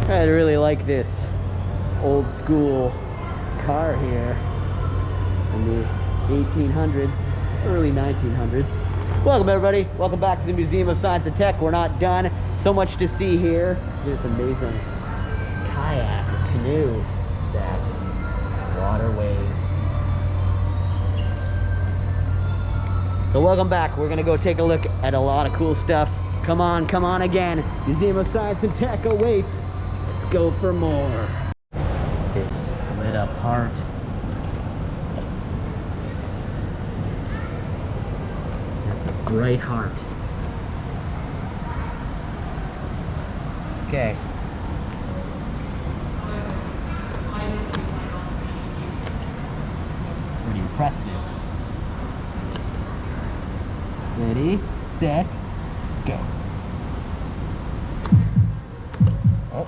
I really like this old school car here in the 1800s, early 1900s. Welcome everybody, welcome back to the Museum of Science and Tech. We're not done, so much to see here. This amazing kayak or canoe that waterways. So welcome back, we're gonna go take a look at a lot of cool stuff. Come on again. Museum of Science and Tech awaits. Let's go for more. This lit up heart. That's a bright heart. Okay. Where do you press this? Ready, set, go. Oh.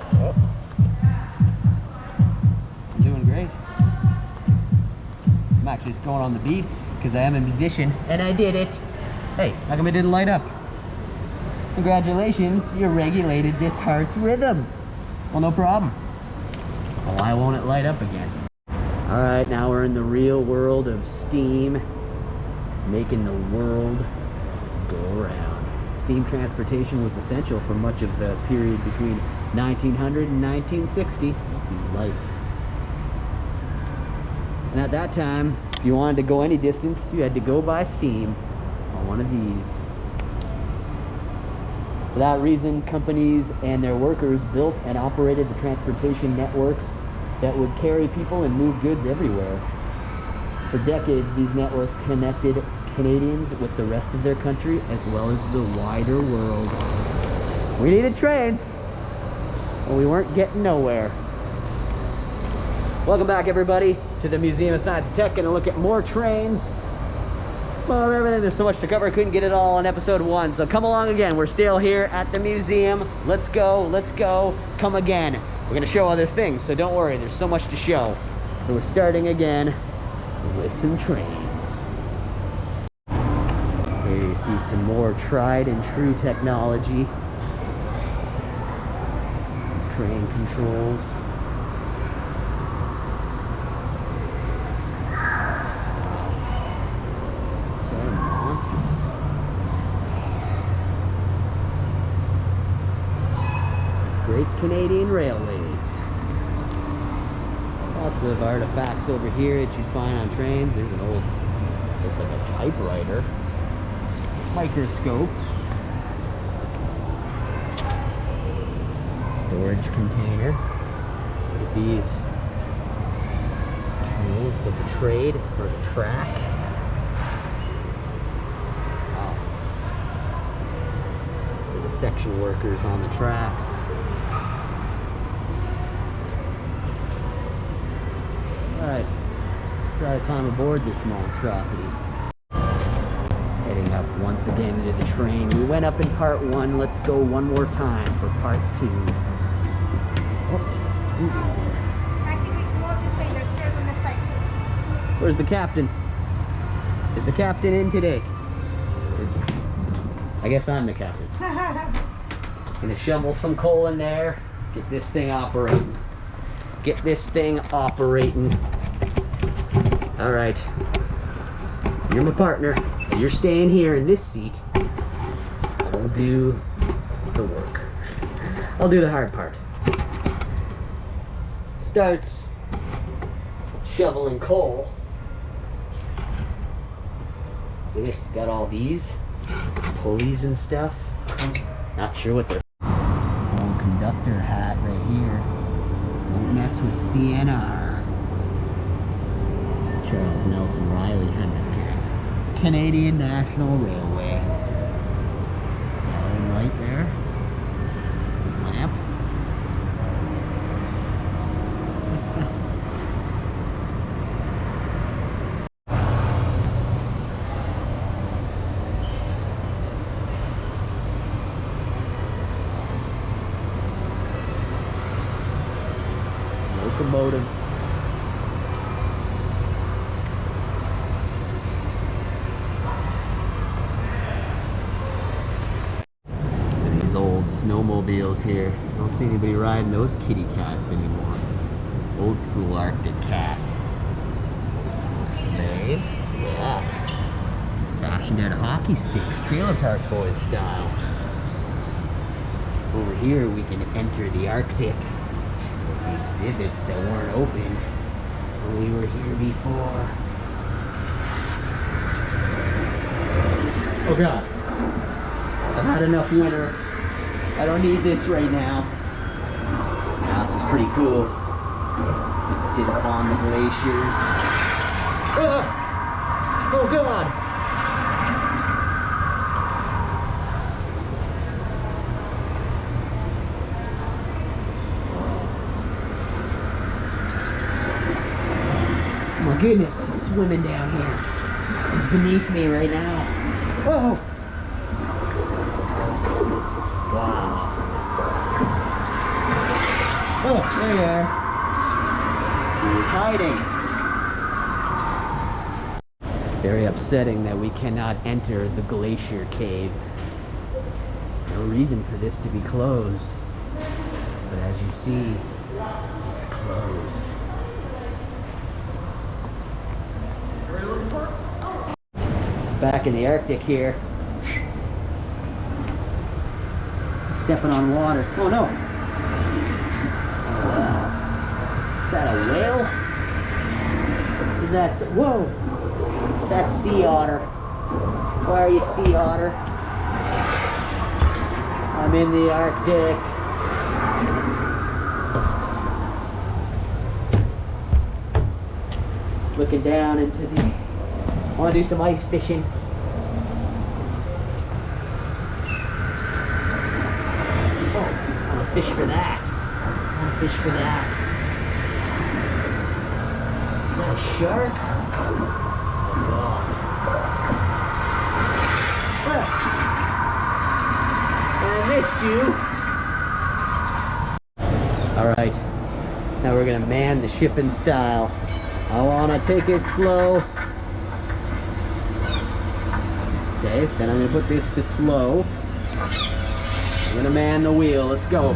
I'm doing great. I'm actually just going on the beats because I am a musician and I did it. Hey, how come it didn't light up? Congratulations, you regulated this heart's rhythm. Well, no problem. Well, why won't it light up again? All right, now we're in the real world of steam, making the world go around. Steam transportation was essential for much of the period between 1900 and 1960. These lights. And at that time, if you wanted to go any distance, you had to go by steam on one of these. For that reason, companies and their workers built and operated the transportation networks that would carry people and move goods everywhere. For decades, these networks connected Canadians with the rest of their country as well as the wider world. We needed trains, but we weren't getting nowhere. Welcome back everybody to the Museum of Science and Tech. Gonna look at more trains. Well, everything, there's so much to cover, I couldn't get it all in episode 1, so come along again. We're still here at the museum. Let's go, come again. We're gonna show other things, so don't worry, there's so much to show. So we're starting again with some trains. Here you see some more tried and true technology. Some train controls. They're monstrous. Great Canadian Railways. Lots of artifacts over here that you'd find on trains. There's an old, looks like a typewriter. Microscope. Storage container. Look at these tools of the trade for the track. Wow. For the section workers on the tracks. Alright, try to climb aboard this monstrosity. Heading up once again into the train. We went up in part 1. Let's go one more time for part 2. Actually, we can walk this way. There's stairs on this side too. Where's the captain? Is the captain in today? I guess I'm the captain. Gonna shovel some coal in there. Get this thing operating. Get this thing operating. All right. You're my partner. You're staying here in this seat. I'll do the work. I'll do the hard part. Starts shoveling coal. This got all these pulleys and stuff. Not sure what they're. Old conductor hat right here. Don't mess with CNR. Charles Nelson Riley. I'm just kidding. It's Canadian National Railway. Got a light there. Lamp. Locomotives. These old snowmobiles here. Don't see anybody riding those kitty cats anymore. Old school Arctic cat. Old school sleigh. Yeah. It's fashioned out of hockey sticks, Trailer Park Boys style. Over here we can enter the Arctic. The exhibits that weren't opened when we were here before. Oh god. I've had enough winter. I don't need this right now. Now, this is pretty cool. You can sit upon the glaciers. Oh god! Oh my goodness, he's swimming down here. He's beneath me right now. Whoa! Wow. Oh, there you are. He was hiding. Very upsetting that we cannot enter the Glacier Cave. There's no reason for this to be closed. But as you see, it's closed. Back in the Arctic here. Stepping on water. Oh no! Oh wow. Is that a whale? Is that... Whoa! Is that sea otter? Why are you sea otter? I'm in the Arctic. Looking down into the... I want to do some ice fishing. Oh, I want to fish for that. I want to fish for that. Is that a shark? Oh god. Ah. I missed you. Alright. Now we're going to man the ship in style. I want to take it slow. Okay, then I'm going to put this to slow. I'm going to man the wheel. Let's go.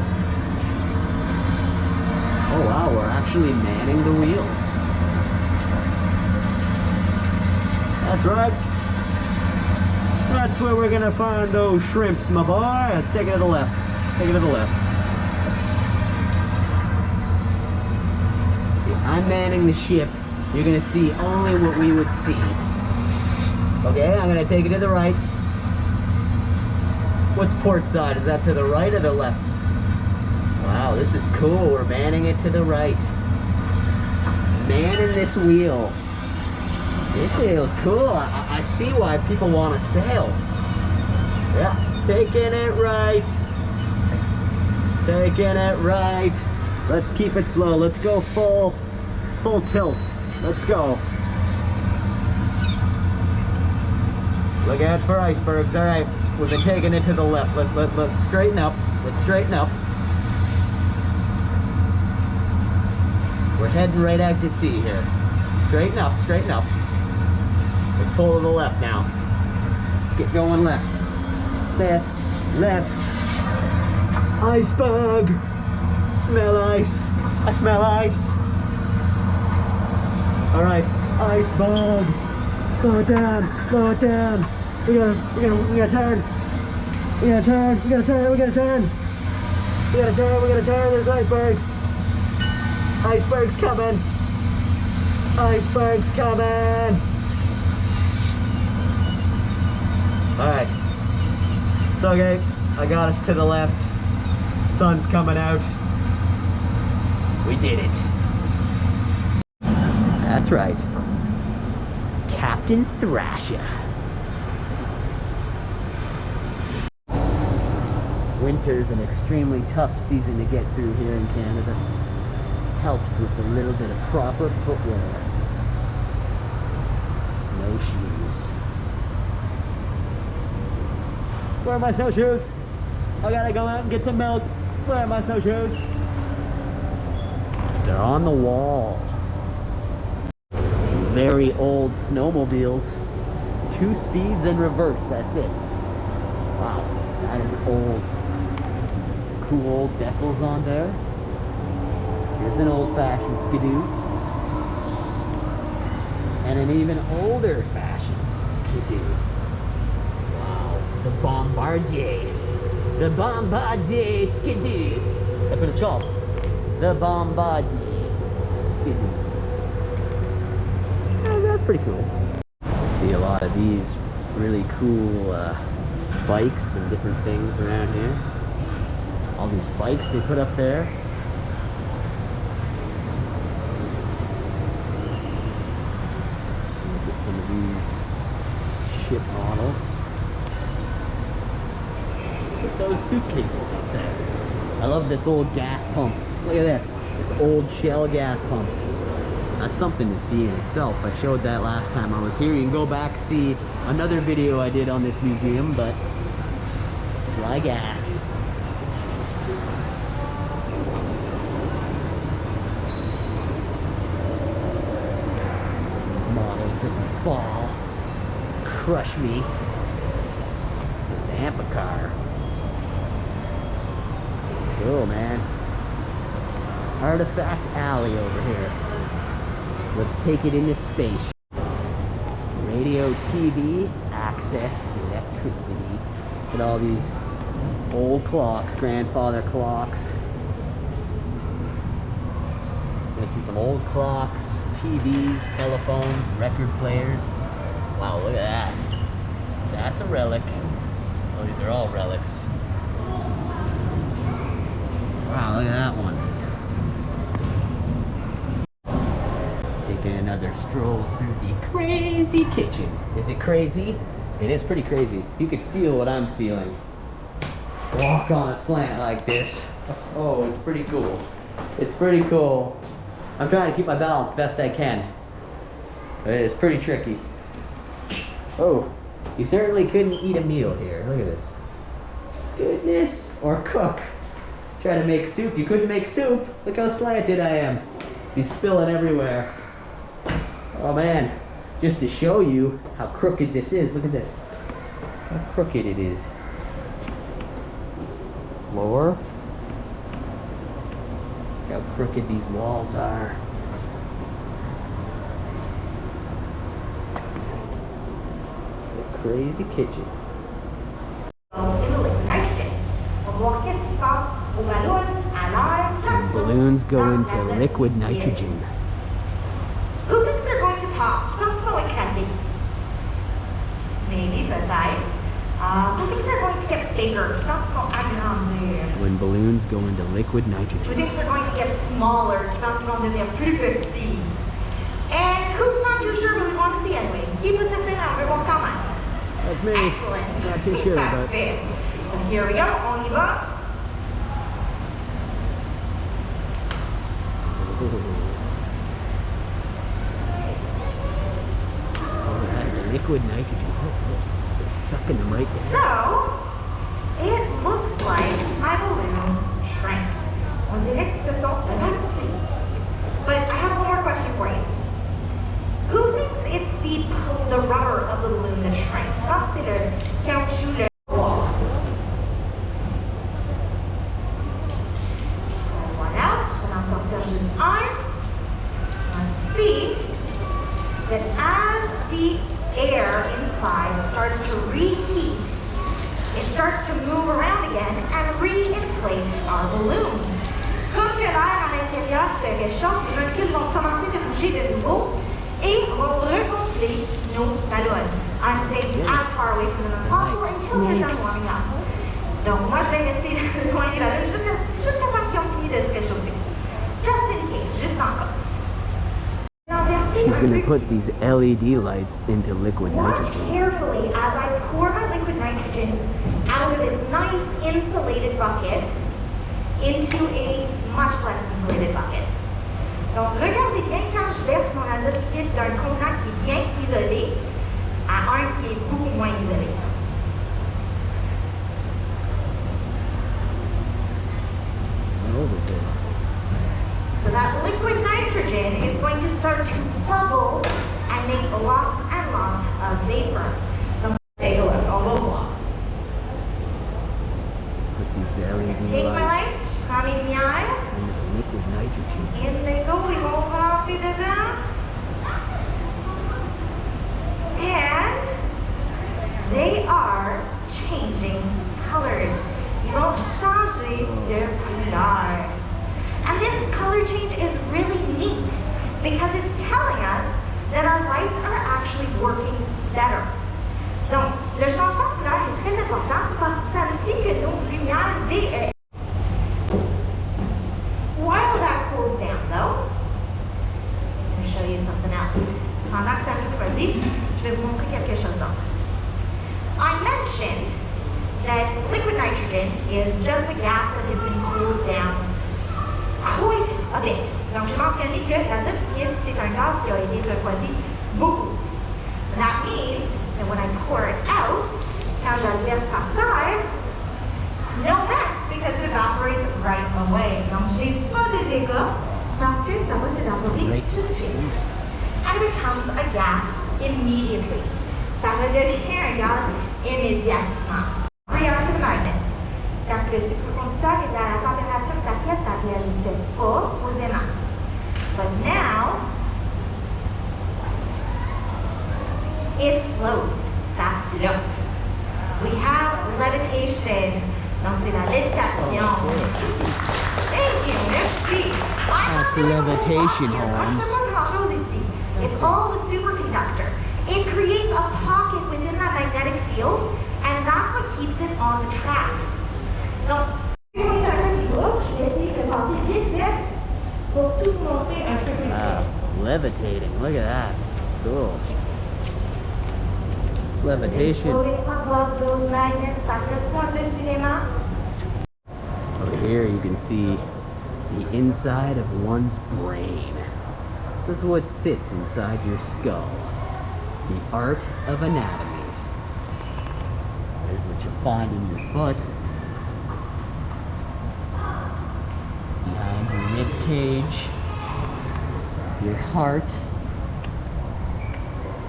Oh wow, we're actually manning the wheel. That's right. That's where we're going to find those shrimps, my boy. Let's take it to the left. Take it to the left. See, I'm manning the ship. You're going to see only what we would see. Okay, I'm going to take it to the right. What's port side? Is that to the right or the left? Wow, this is cool. We're manning it to the right. Manning this wheel. This wheel's cool. I see why people want to sail. Yeah, taking it right. Taking it right. Let's keep it slow. Let's go full tilt. Let's go. Look out for icebergs. All right, we've been taking it to the left. Let's straighten up. Let's straighten up. We're heading right out to sea here. Straighten up, straighten up. Let's pull to the left now. Let's get going left. Left, left. Iceberg. Smell ice. I smell ice. All right, iceberg. Lower it down, lower it down. We gotta turn. We gotta turn, we gotta turn, we gotta turn. We gotta turn, we gotta turn. There's iceberg. Iceberg's coming. Iceberg's coming. Alright. It's okay. I got us to the left. Sun's coming out. We did it. That's right. Captain Thrasha. Winter's an extremely tough season to get through here in Canada. Helps with a little bit of proper footwear. Snowshoes. Where are my snowshoes? I gotta go out and get some milk. Where are my snowshoes? They're on the wall. Very old snowmobiles. 2 speeds and reverse, that's it. Wow, that is old. cool decals on there. Here's an old-fashioned skidoo. And an even older-fashioned skidoo. Wow, the Bombardier. The Bombardier skidoo. That's what it's called. The Bombardier skidoo. That's pretty cool. I see a lot of these really cool bikes and different things around here. All these bikes they put up there. So look at some of these ship models. Look at those suitcases up there. I love this old gas pump. Look at this. This old Shell gas pump. That's something to see in itself. I showed that last time I was here. You can go back, see another video I did on this museum, but dry gas. These models doesn't fall. Crush me. This Ampacar. Cool, man. Artifact Alley over here. Let's take it into space. Radio, TV, access, electricity. Look at all these old clocks, grandfather clocks. Gonna see some old clocks, TVs, telephones, record players. Wow, look at that. That's a relic. Oh, these are all relics. Wow, look at that one. Taking another stroll through the crazy kitchen. Is it crazy? It is pretty crazy. You could feel what I'm feeling. Walk on a slant like this. Oh, it's pretty cool. It's pretty cool. I'm trying to keep my balance best I can. But it is pretty tricky. Oh, you certainly couldn't eat a meal here. Look at this. Goodness, or cook. Try to make soup. You couldn't make soup. Look how slanted I am. You spill it everywhere. Oh man, just to show you how crooked this is. Look at this. How crooked it is. Floor. Look how crooked these walls are. The crazy kitchen. And balloons go into liquid nitrogen. Who thinks they're going to pop? Je pense pas éclater. Maybe, peut-être. Who thinks they're going to get bigger? Je pense qu'ils vont agrandir. When balloons go into liquid Who nitrogen. thinks they're going to get smaller? Je pense qu'ils vont devenir plus petits. And who's not too sure but we want to see anyway? Keep us in there, we won't comment. That's me. Excellent. Not too sure, but Parfait. So here we go, on y va. Oh, that liquid nitrogen. Oh, they're sucking them right there. So, it looks like my balloons shrank. On dirait que se sont rapetisses. But I have one more question for you. Who thinks it's the rubber of the balloon that shrank? Je pense que c'est le caoutchouc, le bois. Voilà, on va en sortir juste un. Let's see that as the air inside starts to reheat, it starts to move around again and re-inflate our balloon. Comme que l'air à l'intérieur se réchauffe, les molécules vont commencer de bouger de nouveau et on va regonfler nos ballons. I'm staying as far away from them as possible until they're done warming up. Donc moi je vais rester loin des ballons jusqu'à temps qu'ils ont fini de se réchauffer. Just in case, juste encore. She's going to put these LED lights into liquid Watch nitrogen. carefully as I pour my liquid nitrogen out of this nice insulated bucket into a much less insulated bucket. Donc regardez bien quand je verse mon azote liquide d'un contenant qui est bien isolé à un qui est beaucoup moins isolé. So that liquid nitrogen is going to start to bubble and make lots and lots of vapor. So take a look, on va voir. Put these LED Take my lights. liquid nitrogen. In they go, we go coffee to them. And they are changing colors. Ils vont changer de couleur. And this color change is really neat because it's telling us that our lights are actually working better. Donc, le changement de couleur est très important parce que ça nous dit que nos lumières V. While that cools down though, I'm going to show you something else. Pendant que ça refroidit, je vais vous montrer quelque chose d'autre. I mentioned that liquid nitrogen is just a gas that has been cooled down quite a bit. Donc, je mentionné que l'azote liquide, c'est un gaz qui a été refroidi beaucoup. That means that when I pour it out, quand je le verse par terre, no mess because it evaporates right away. Donc, j'ai pas de dégâts parce que ça va s'évaporer tout de suite. And it becomes a gas immediately. Ça redevient un gaz immédiatement. Prior to the magnet. Quand le superconducteur était à la température de la pièce, ça ne réagissait pas aux aimants. But now, it floats. Ça flotte. We have levitation. Donc, c'est la lévitation. Thank you, merci. That's levitation, Holmes. It's all the superconductor. It creates a pocket within that magnetic field, and that's what keeps it on the track. Donc, je vais essayer de passer vite fait pour tout vous montrer un peu plus Wow, près. it's levitating. Look at that. Cool. It's levitation. Floating above those magnets, ça fait point de cinéma. Over here you can see the inside of one's brain. This is what sits inside your skull. The art of anatomy. There's what you find in your foot. Behind your rib cage. Your heart.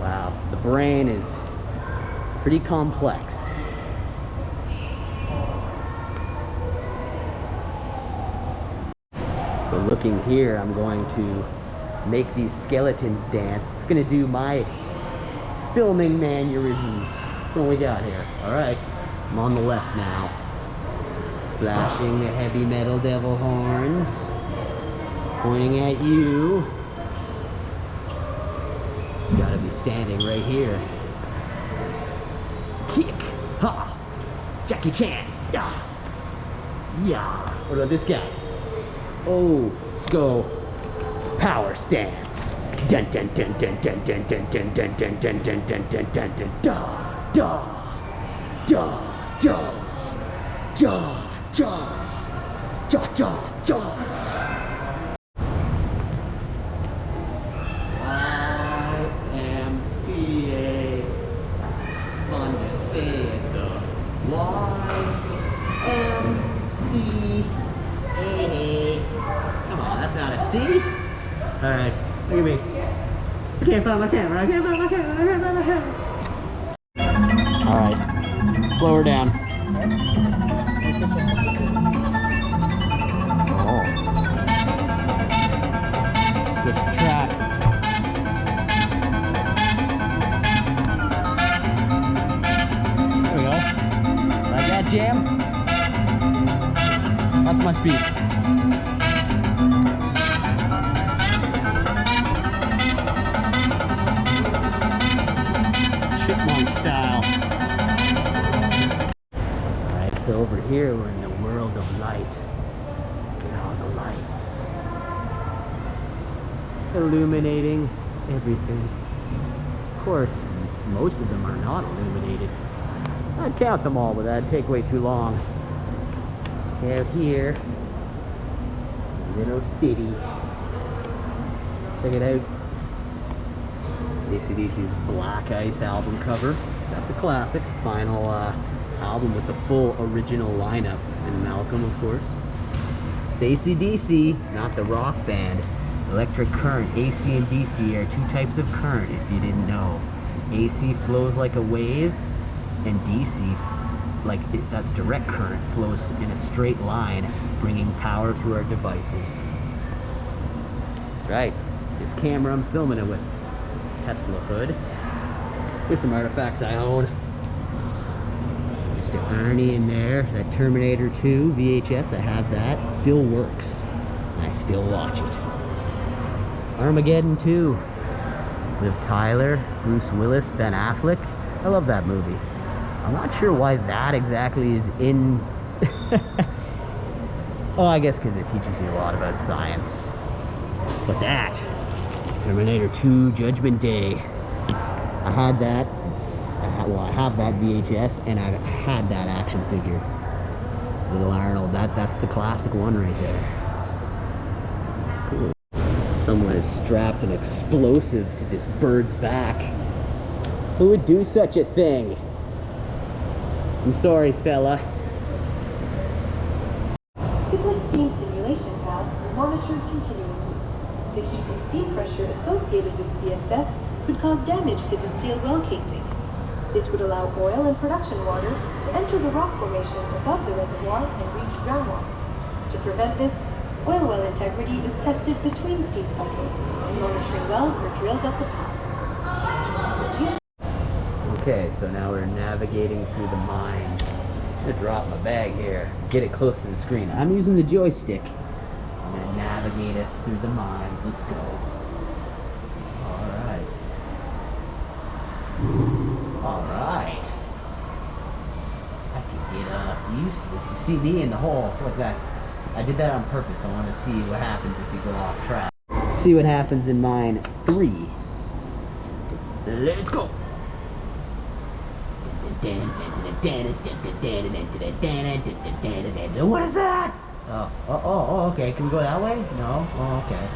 Wow, the brain is pretty complex. So looking here, I'm going to make these skeletons dance. It's gonna do my filming mannerisms. That's what we got here. All right, I'm on the left now. Flashing the heavy metal devil horns. Pointing at you. You gotta be standing right here. Kick, ha, Jackie Chan, yeah, yeah. What about this guy? Oh, let's go. Power stance. Dun dun dun dun dun dun dun dun dun dun dun dun dun dun dun dun da da da da da da da da da. YMCA. It's fun to stay at the YMCA. Come on, that's not a C. All right, look at me. I can't find my camera. I can't find my camera. I can't find my camera. All right, slow her down. Oh. Switch track. There we go. Like that, jam? That's my speed. Chipmunk style. Alright, so over here we're in the world of light. Look at all the lights. Illuminating everything. Of course, most of them are not illuminated. I'd count them all, but that'd take way too long. Out here, little city. Check it out. AC/DC's Black Ice album cover. That's a classic. Final album with the full original lineup. And Malcolm, of course. It's AC/DC, not the rock band. Electric current. AC and DC are two types of current, if you didn't know. AC flows like a wave, and DC that's direct current, flows in a straight line, bringing power to our devices. That's right. This camera I'm filming it with is a Tesla hood. Here's some artifacts I own. Mr. Arnie in there, that Terminator 2 VHS, I have that. Still works. I still watch it. Armageddon 2. Liv Tyler, Bruce Willis, Ben Affleck. I love that movie. I'm not sure why that exactly is in... Oh, I guess because it teaches you a lot about science. But that, Terminator 2 Judgment Day. I had that. I have that VHS, and I had that action figure. Little Arnold. That's the classic one right there. Cool. Someone has strapped an explosive to this bird's back. Who would do such a thing? I'm sorry, fella. Cyclic steam stimulation valves are monitored continuously. The heat and steam pressure associated with CSS could cause damage to the steel well casing. This would allow oil and production water to enter the rock formations above the reservoir and reach groundwater. To prevent this, oil well integrity is tested between steam cycles, and monitoring wells are drilled at the pad. Okay, so now we're navigating through the mines. I'm gonna drop my bag here, get it close to the screen. I'm using the joystick. I'm gonna navigate us through the mines. Let's go. Alright. Alright. I could get used to this. You see me in the hole. Look at that. I did that on purpose. I want to see what happens if you go off track. See what happens in mine 3. Let's go. What is that? Oh, okay. Can we go that way? No? Oh, okay.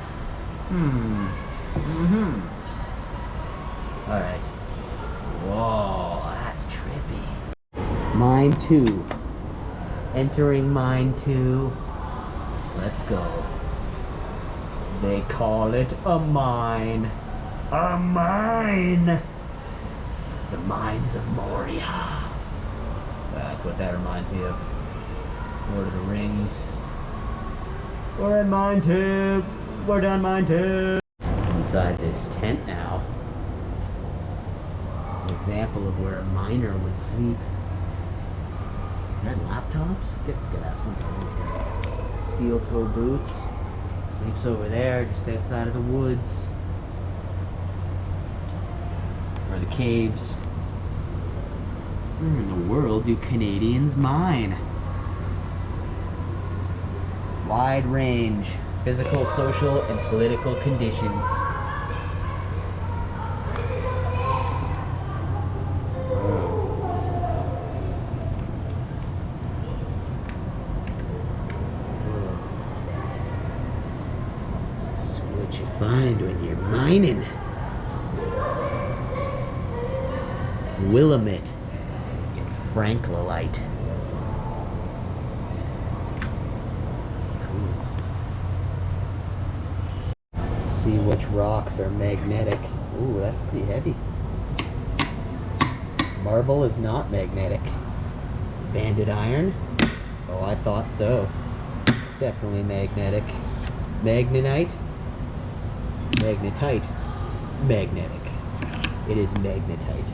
Alright. Whoa, that's trippy. Mine 2. Entering mine 2. Let's go. They call it a mine. A mine! The Mines of Moria. So that's what that reminds me of. Lord of the Rings. We're in mine 2. We're done mine 2. Inside this tent now. It's an example of where a miner would sleep. Red laptops? I guess it's gonna have something on these guys. Steel toe boots. Sleeps over there, just outside of the woods. Or the caves. Where in the world do Canadians mine? Wide range, physical, social, and political conditions. That's what you find when you're mining. Willamette and Franklinite. Cool. Let's see which rocks are magnetic. Ooh, that's pretty heavy. Marble is not magnetic. Banded iron? Oh, I thought so. Definitely magnetic. Magnetite? Magnetite. Magnetic. It is magnetite.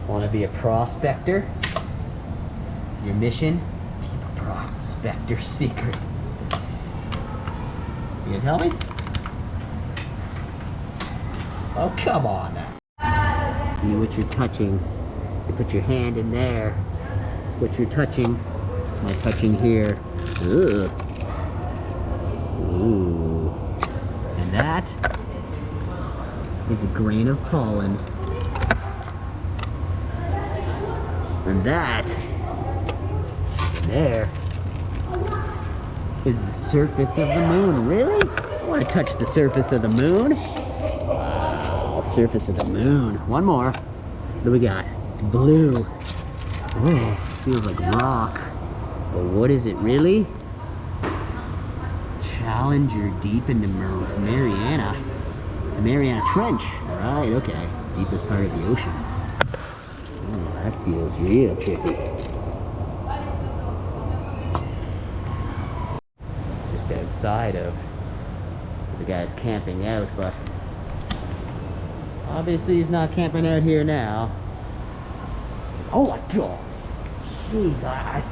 Want to be a prospector? Your mission? Keep a prospector's secret. You gonna tell me? Oh, come on now. See what you're touching. You put your hand in there. That's what you're touching. I'm touching here. Ugh. Ooh. And that is a grain of pollen. And that there is the surface of the moon. Really? I want to touch the surface of the moon. Wow, surface of the moon. One more. What do we got? It's blue. Oh, feels like rock. But what is it really? Challenger deep in the Mariana. The Mariana Trench. Alright, okay. Deepest part of the ocean. That feels real trippy. Just outside of the guy's camping out, but obviously he's not camping out here now. Oh my god! Jeez,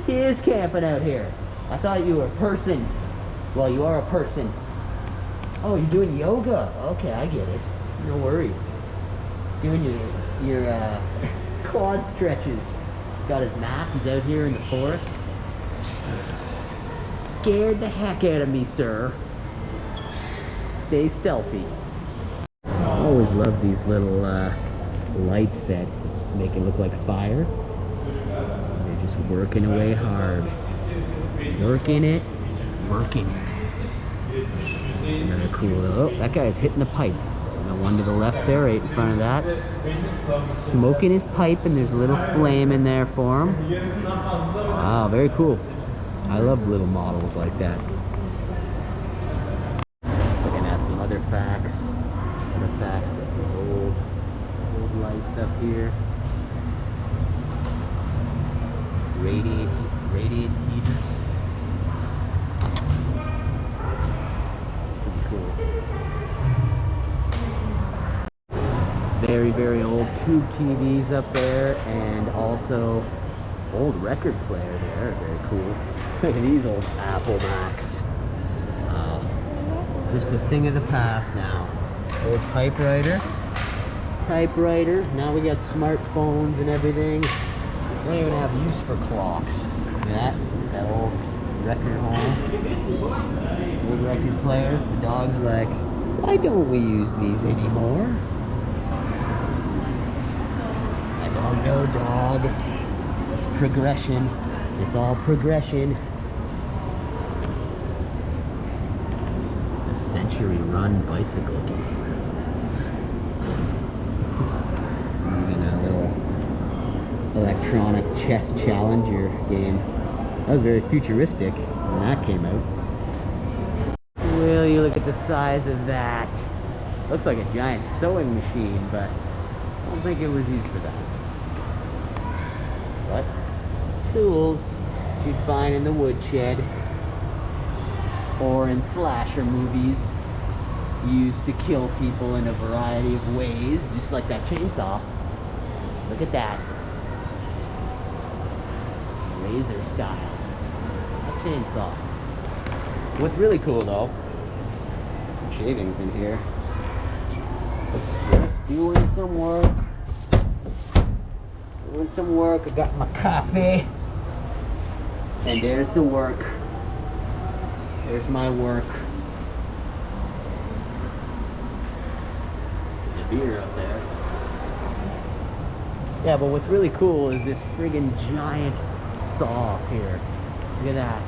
he is camping out here. I thought you were a person. Well, you are a person. Oh, you're doing yoga. Okay, I get it. No worries. Doing your quad stretches. He's got his map. He's out here in the forest. He's scared the heck out of me, sir. Stay stealthy. I always love these little lights that make it look like fire. They're just working away hard. Working it. There's another cool. Oh, that guy's hitting the pipe. And the one to the left there, right in front of that. Smoking his pipe, and there's a little flame in there for him. Wow, very cool. I love little models like that. Just looking at some other facts. Got these old lights up here. Radiant heaters. Pretty cool. Very, very old tube TVs up there, and also old record player there. Very cool. Look at these old Apple Macs. Just a thing of the past now. Old typewriter. Now we got smartphones and everything. We don't even have use for clocks. Look at that old record home. Old record players. The dog's like, why don't we use these anymore? I don't know, dog. It's progression. It's all progression. The Century Run bicycle game. Electronic chess challenger game. That was very futuristic when that came out. Will you look at the size of that? Looks like a giant sewing machine, but I don't think it was used for that. But tools you'd find in the woodshed or in slasher movies, used to kill people in a variety of ways, just like that chainsaw. Look at that. Laser style. That chainsaw. What's really cool though, some shavings in here. Just doing some work. I got my coffee. And there's the work. There's my work. There's a beer up there. Yeah, but what's really cool is this friggin' giant saw up here. Look at that.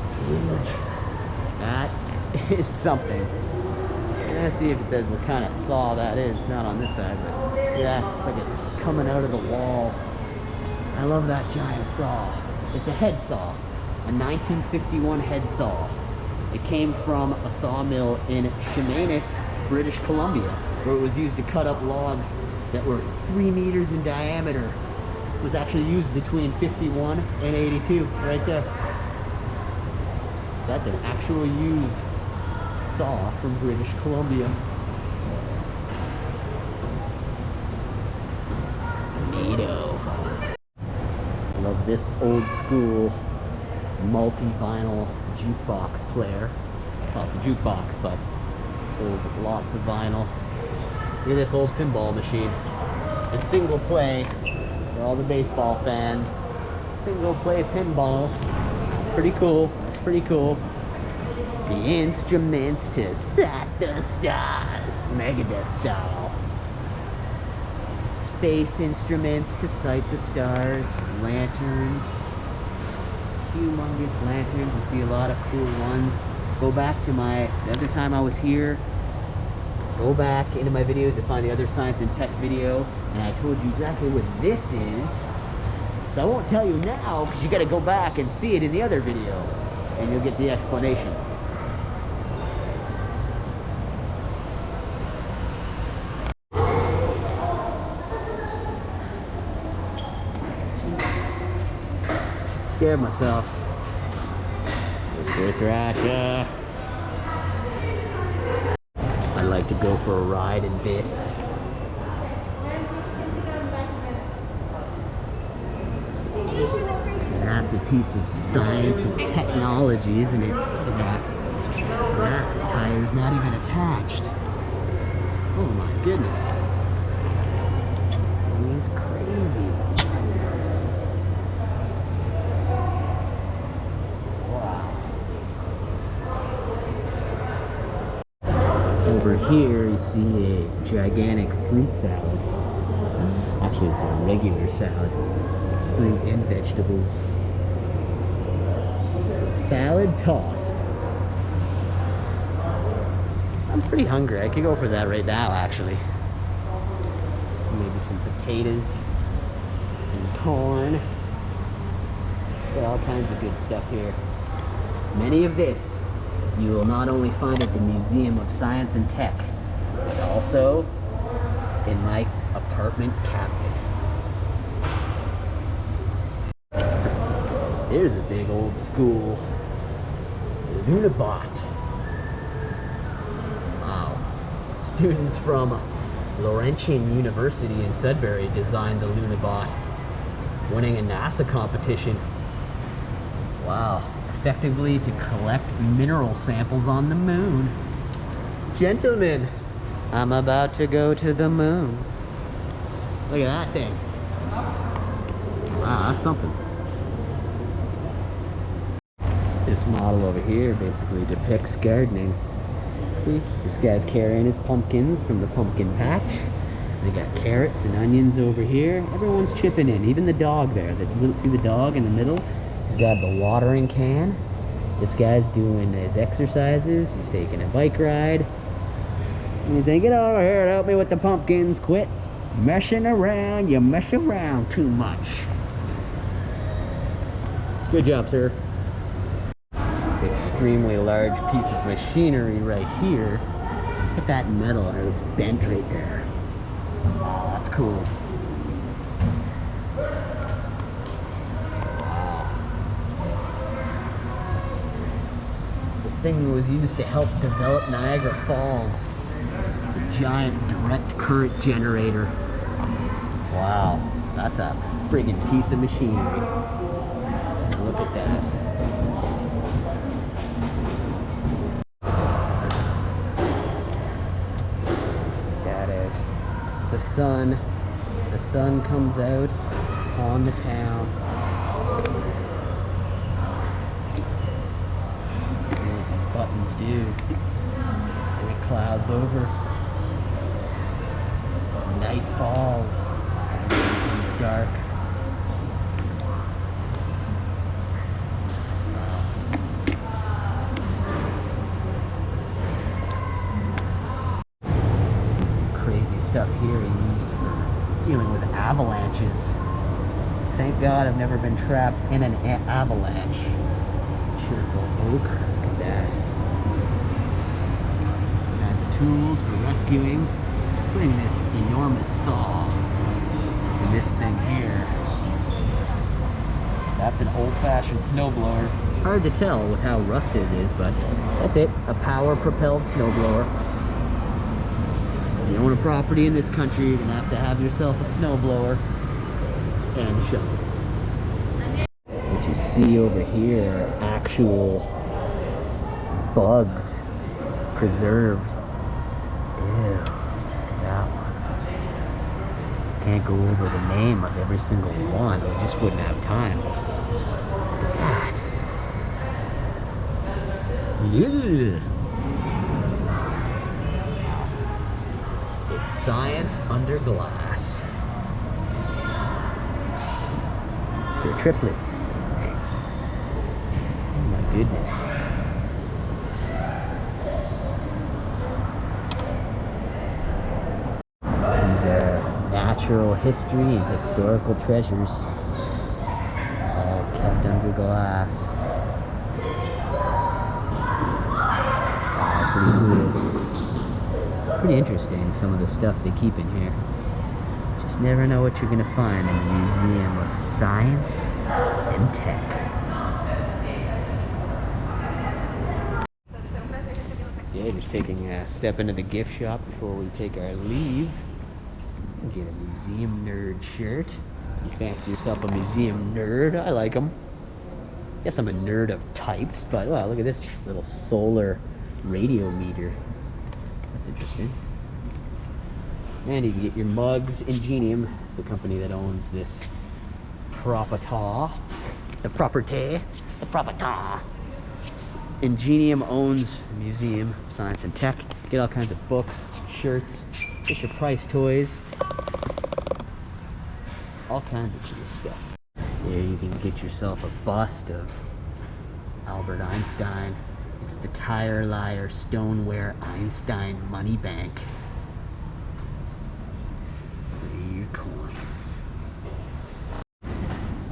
It's huge. That is something. Let's see if it says what kind of saw that is. Not on this side, but yeah, it's like it's coming out of the wall. I love that giant saw. It's a head saw, a 1951 head saw. It came from a sawmill in Chemainus, British Columbia, where it was used to cut up logs that were 3 meters in diameter. It was actually used between 51 and 82, right there. That's an actual used saw from British Columbia. Tornado. I love this old school multi-vinyl jukebox player. Well, it's a jukebox, but holds lots of vinyl. Look at this old pinball machine. The single play for all the baseball fans. Single play pinball. It's pretty cool. It's pretty cool. The instruments to set the stars. Megadeth style. Space instruments to sight the stars. Lanterns. Humongous lanterns. You see a lot of cool ones. Go back to the other time I was here. Go back into my videos to find the other science and tech video, and I told you exactly what this is. So I won't tell you now, because you got to go back and see it in the other video, and you'll get the explanation. Scared myself. Mr. Thrasha. I'd like to go for a ride in this. That's a piece of science and technology, isn't it? Look at that. That tire's not even attached. Oh my goodness. This thing is crazy. Wow. Over here you see a gigantic fruit salad. Actually, it's a regular salad. It's like fruit and vegetables. Salad tossed. I'm pretty hungry. I could go for that right now, actually. Maybe some potatoes and corn. Got all kinds of good stuff here. Many of this you will not only find at the Museum of Science and Tech, but also in my apartment cabinet. Here's a big old school Lunabot. Wow. Students from Laurentian University in Sudbury designed the Lunabot, winning a NASA competition. Wow. Effectively to collect mineral samples on the moon. Gentlemen, I'm about to go to the moon. Look at that thing. Wow, that's something. This model over here basically depicts gardening. See, this guy's carrying his pumpkins from the pumpkin patch. They got carrots and onions over here. Everyone's chipping in, even the dog there. See the dog in the middle? He's got the watering can. This guy's doing his exercises. He's taking a bike ride. And he's saying, get over here and help me with the pumpkins. Quit messing around. You mess around too much. Good job, sir. Extremely large piece of machinery right here. Look at that metal. It was bent right there. Oh, that's cool. Wow. This thing was used to help develop Niagara Falls. It's a giant direct current generator. Wow, that's a friggin' piece of machinery. Look at that. The sun comes out on the town. See what these buttons do. And it clouds over. So night falls. And it becomes dark. Stuff here used for dealing with avalanches. Thank God I've never been trapped in an avalanche. Cheerful oak. Look at that. Kinds of tools for rescuing. Including this enormous saw. And this thing here. That's an old-fashioned snowblower. Hard to tell with how rusted it is, but that's it. A power-propelled snowblower. If you own a property in this country, you're gonna have yourself a snowblower and a shovel. What you see over here are actual bugs preserved. Ew, that one. Can't go over the name of every single one. We just wouldn't have time. Look at that. Yeah. It's science under glass. They're triplets. Oh my goodness. These are natural history and historical treasures. All kept under glass. Wow, pretty cool. Pretty interesting, some of the stuff they keep in here. Just never know what you're gonna find in the Museum of Science and Tech. Just taking a step into the gift shop before we take our leave. Get a museum nerd shirt. You fancy yourself a museum nerd? I like them. Guess I'm a nerd of types, but wow, look at this little solar radio meter. That's interesting. And you can get your mugs. Ingenium is the company that owns this property. Ingenium owns the Museum of Science and Tech. Get all kinds of books, shirts, Fisher Price toys, all kinds of cool stuff. Here you can get yourself a bust of Albert Einstein. It's the Tire Liar Stoneware Einstein Money Bank. For your coins.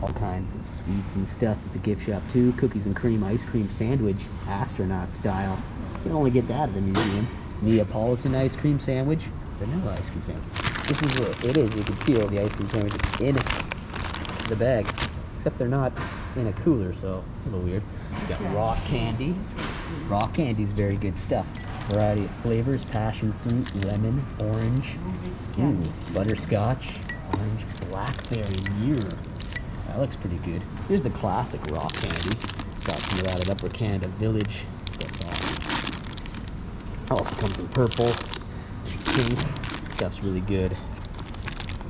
All kinds of sweets and stuff at the gift shop too. Cookies and cream ice cream sandwich, astronaut style. You can only get that at the museum. Neapolitan ice cream sandwich, vanilla ice cream sandwich. This is what it is. You can feel the ice cream sandwich in the bag, except they're not in a cooler, so a little weird. You got raw candy. Raw candy's very good stuff. Variety of flavors: passion fruit, lemon, orange, butterscotch, orange, blackberry, mirror. That looks pretty good. Here's the classic raw candy. Got some of that at Upper Canada Village. Also comes in purple, pink. Stuff's really good.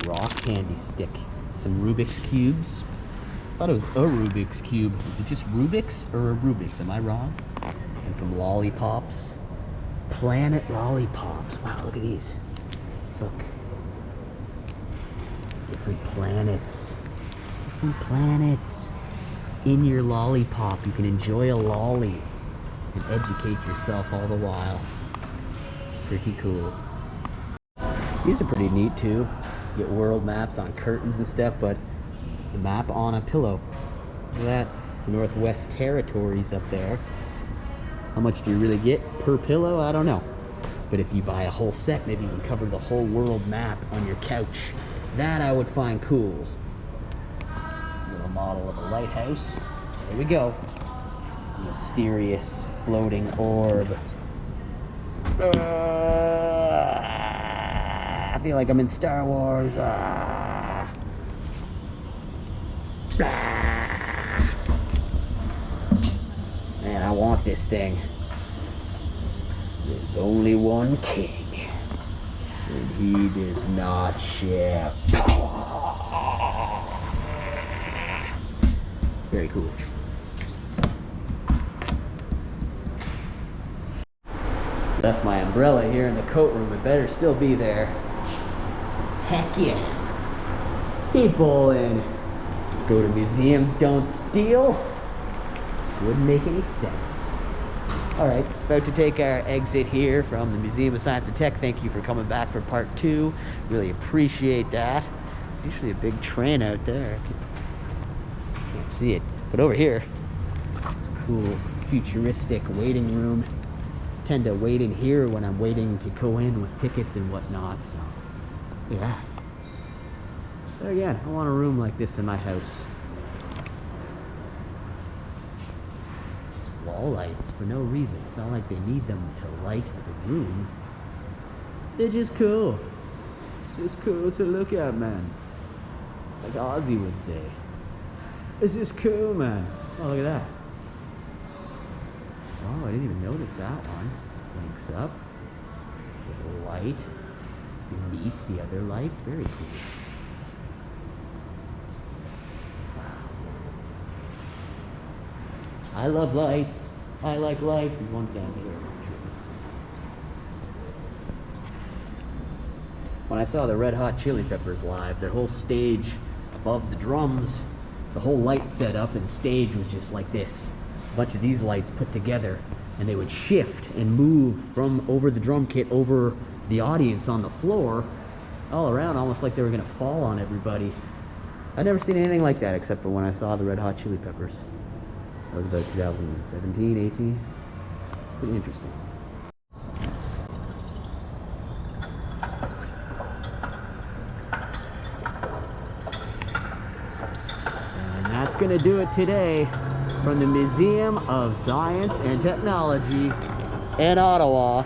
Raw candy stick. Some Rubik's cubes. Thought it was a Rubik's cube. Is it just Rubik's or a Rubik's? Am I wrong? And some lollipops. Planet lollipops. Wow, look at these. Look. Different planets. Different planets. In your lollipop, you can enjoy a lolly and educate yourself all the while. Pretty cool. These are pretty neat too. You get world maps on curtains and stuff, but the map on a pillow. Look at that. It's the Northwest Territories up there. How much do you really get per pillow? I don't know. But if you buy a whole set, maybe you can cover the whole world map on your couch. That I would find cool. Little model of a lighthouse. There we go. Mysterious floating orb. I feel like I'm in Star Wars. Man, I want this thing. There's only one king, and he does not share power. Very cool. Left my umbrella here in the coat room. It better still be there. Heck yeah. People in go to museums, don't steal. This wouldn't make any sense. Alright, about to take our exit here from the Museum of Science and Tech. Thank you for coming back for part 2. Really appreciate that. There's usually a big train out there. Can't see it. But over here, it's a cool futuristic waiting room. Tend to wait in here when I'm waiting to go in with tickets and whatnot, so yeah. But again, I want a room like this in my house. Just wall lights for no reason. It's not like they need them to light the room. They're just cool. It's just cool to look at, man. Like Ozzy would say. It's just cool, man. Oh, look at that. Oh, I didn't even notice that one. Links up with a light beneath the other lights. Very cool. Wow. I love lights. I like lights. These ones down here. When I saw the Red Hot Chili Peppers live, their whole stage above the drums, the whole light setup and stage was just like this. Bunch of these lights put together, and they would shift and move from over the drum kit over the audience on the floor all around, almost like they were gonna fall on everybody. I'd never seen anything like that except for when I saw the Red Hot Chili Peppers. That was about 2017, 18. It's pretty interesting. And that's gonna do it today from the Museum of Science and Technology. in Ottawa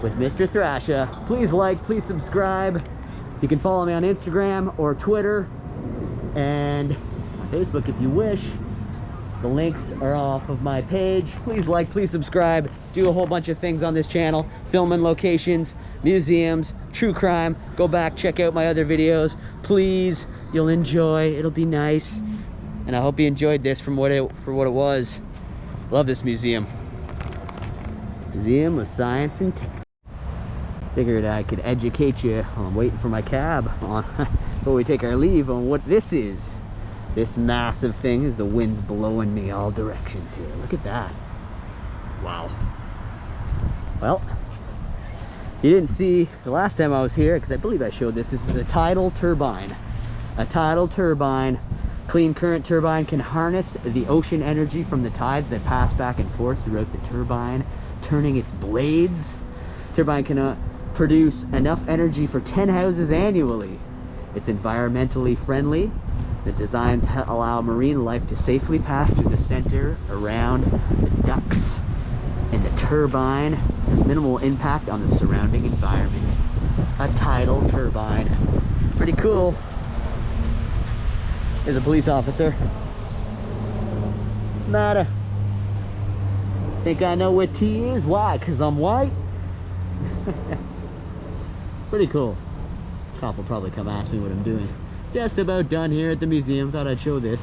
with Mr. Thrasha. Please like, please subscribe. You can follow me on Instagram or Twitter and on Facebook if you wish. The links are off of my page. Please like, please subscribe. Do a whole bunch of things on this channel. Filming locations, museums, true crime. Go back, check out my other videos. Please, you'll enjoy. It'll be nice. And I hope you enjoyed this for what it was. Love this museum. Museum of Science and Tech. Figured I could educate you while I'm waiting for my cab on before we take our leave on what this is. This massive thing is the wind's blowing me all directions here. Look at that. Wow. Well, you didn't see the last time I was here because I believe I showed this. This is a tidal turbine. A tidal turbine, clean current turbine, can harness the ocean energy from the tides that pass back and forth throughout the turbine, turning its blades. Turbine can produce enough energy for 10 houses annually. It's environmentally friendly. The designs allow marine life to safely pass through the center around the ducts, and the turbine has minimal impact on the surrounding environment. A tidal turbine. Pretty cool. There's a police officer. What's the matter? Think I know what tea is? Why? 'Cause I'm white? Pretty cool. Cop will probably come ask me what I'm doing. Just about done here at the museum. Thought I'd show this.